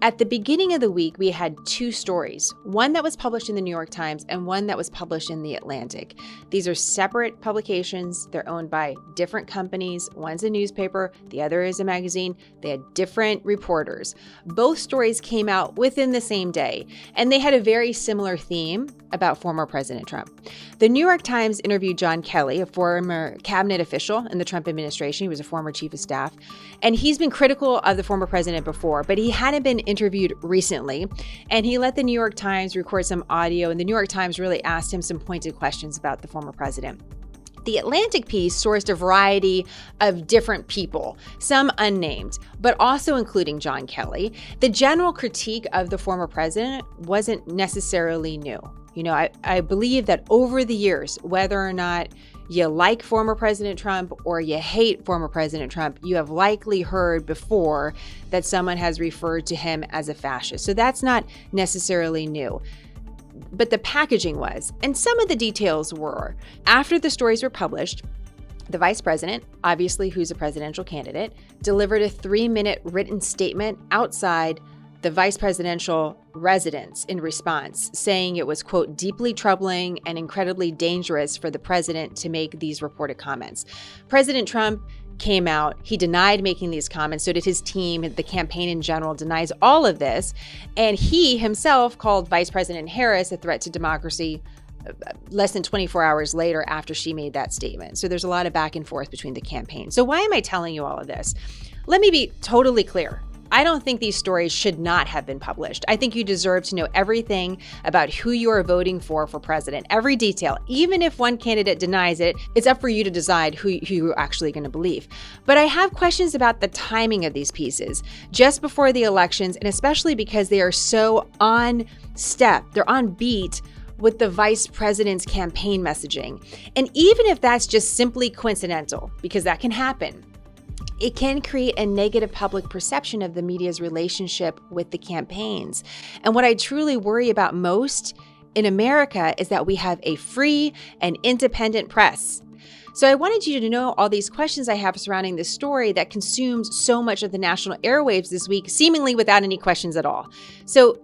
At the beginning of the week, we had two stories, one that was published in the New York Times and one that was published in the Atlantic. These are separate publications. They're owned by different companies. One's a newspaper, the other is a magazine. They had different reporters. Both stories came out within the same day, and they had a very similar theme about former President Trump. The New York Times interviewed John Kelly, a former cabinet official in the Trump administration. He was a former chief of staff, and he's been critical of the former president before, but he hadn't been interviewed recently, and he let the New York Times record some audio, and the New York Times really asked him some pointed questions about the former president. The Atlantic piece sourced a variety of different people, some unnamed, but also including John Kelly. The general critique of the former president wasn't necessarily new. You know, I believe that over the years, whether or not you like former President Trump or you hate former President Trump, you have likely heard before that someone has referred to him as a fascist. So that's not necessarily new. But the packaging was, and some of the details were. After the stories were published, the vice president, obviously who's a presidential candidate, delivered a 3-minute written statement outside the vice presidential residence in response, saying it was, quote, deeply troubling and incredibly dangerous for the president to make these reported comments. President Trump came out. He denied making these comments. So did his team. The campaign in general denies all of this. And he himself called Vice President Harris a threat to democracy less than 24 hours later after she made that statement. So there's a lot of back and forth between the campaigns. So why am I telling you all of this? Let me be totally clear. I don't think these stories should not have been published. I think you deserve to know everything about who you are voting for president, every detail. Even if one candidate denies it, it's up for you to decide who you're actually going to believe. But I have questions about the timing of these pieces just before the elections, and especially because they are so on step, they're on beat with the vice president's campaign messaging. And even if that's just simply coincidental, because that can happen, it can create a negative public perception of the media's relationship with the campaigns. And what I truly worry about most in America is that we have a free and independent press. So I wanted you to know all these questions I have surrounding this story that consumed so much of the national airwaves this week, seemingly without any questions at all. So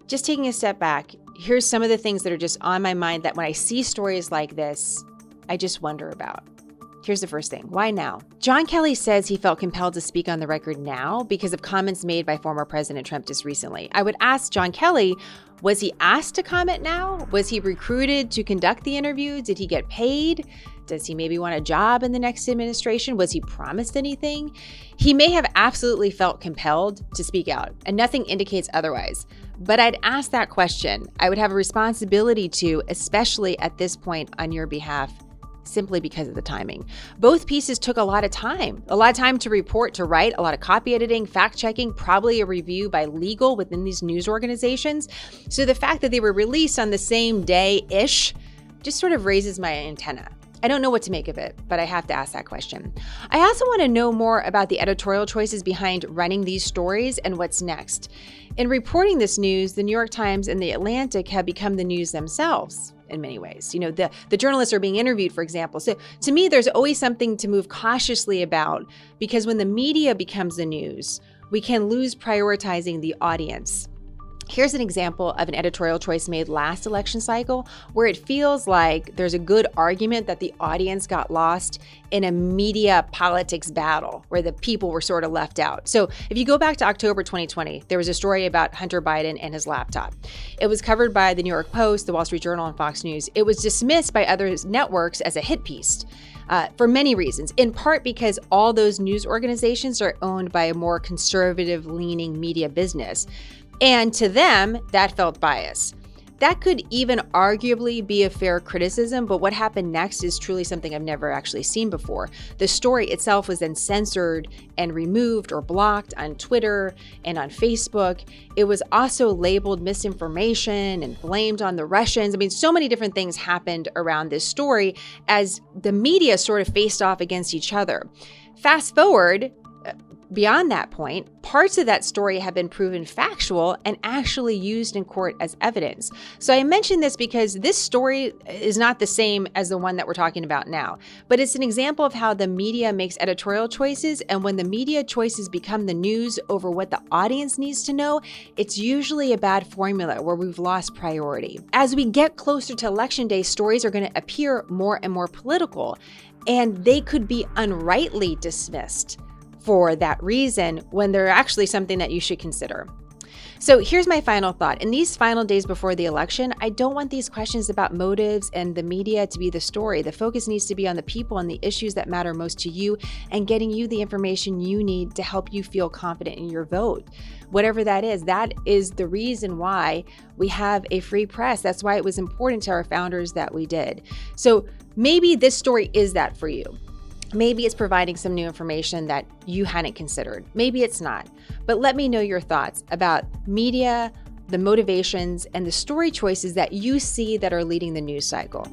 just taking a step back, here's some of the things that are just on my mind that when I see stories like this, I just wonder about. Here's the first thing. Why now? John Kelly says he felt compelled to speak on the record now because of comments made by former President Trump just recently. I would ask John Kelly, was he asked to comment now? Was he recruited to conduct the interview? Did he get paid? Does he maybe want a job in the next administration? Was he promised anything? He may have absolutely felt compelled to speak out, and nothing indicates otherwise. But I'd ask that question. I would have a responsibility to, especially at this point on your behalf, simply because of the timing. Both pieces took a lot of time to report, to write, a lot of copy editing, fact checking, probably a review by legal within these news organizations. So the fact that they were released on the same day-ish just sort of raises my antenna. I don't know what to make of it, but I have to ask that question. I also want to know more about the editorial choices behind running these stories and what's next. In reporting this news, the New York Times and the Atlantic have become the news themselves in many ways. You know, the journalists are being interviewed, for example. So to me, there's always something to move cautiously about, because when the media becomes the news, we can lose prioritizing the audience. Here's an example of an editorial choice made last election cycle where it feels like there's a good argument that the audience got lost in a media politics battle where the people were sort of left out. So if you go back to October 2020, there was a story about Hunter Biden and his laptop. It was covered by the New York Post, the Wall Street Journal, and Fox News. It was dismissed by other networks as a hit piece. For many reasons, in part because all those news organizations are owned by a more conservative-leaning media business. And to them, that felt bias. That could even arguably be a fair criticism, but what happened next is truly something I've never actually seen before. The story itself was then censored and removed or blocked on Twitter and on Facebook. It was also labeled misinformation and blamed on the Russians. I mean, so many different things happened around this story as the media sort of faced off against each other. Fast forward beyond that point, parts of that story have been proven factual and actually used in court as evidence. So I mention this because this story is not the same as the one that we're talking about now, but it's an example of how the media makes editorial choices. And when the media choices become the news over what the audience needs to know, it's usually a bad formula where we've lost priority. As we get closer to Election Day, stories are going to appear more and more political, and they could be unrightly dismissed for that reason when they're actually something that you should consider. So here's my final thought. In these final days before the election, I don't want these questions about motives and the media to be the story. The focus needs to be on the people and the issues that matter most to you and getting you the information you need to help you feel confident in your vote. Whatever that is the reason why we have a free press. That's why it was important to our founders that we did. So maybe this story is that for you. Maybe it's providing some new information that you hadn't considered. Maybe it's not. But let me know your thoughts about media, the motivations, and the story choices that you see that are leading the news cycle.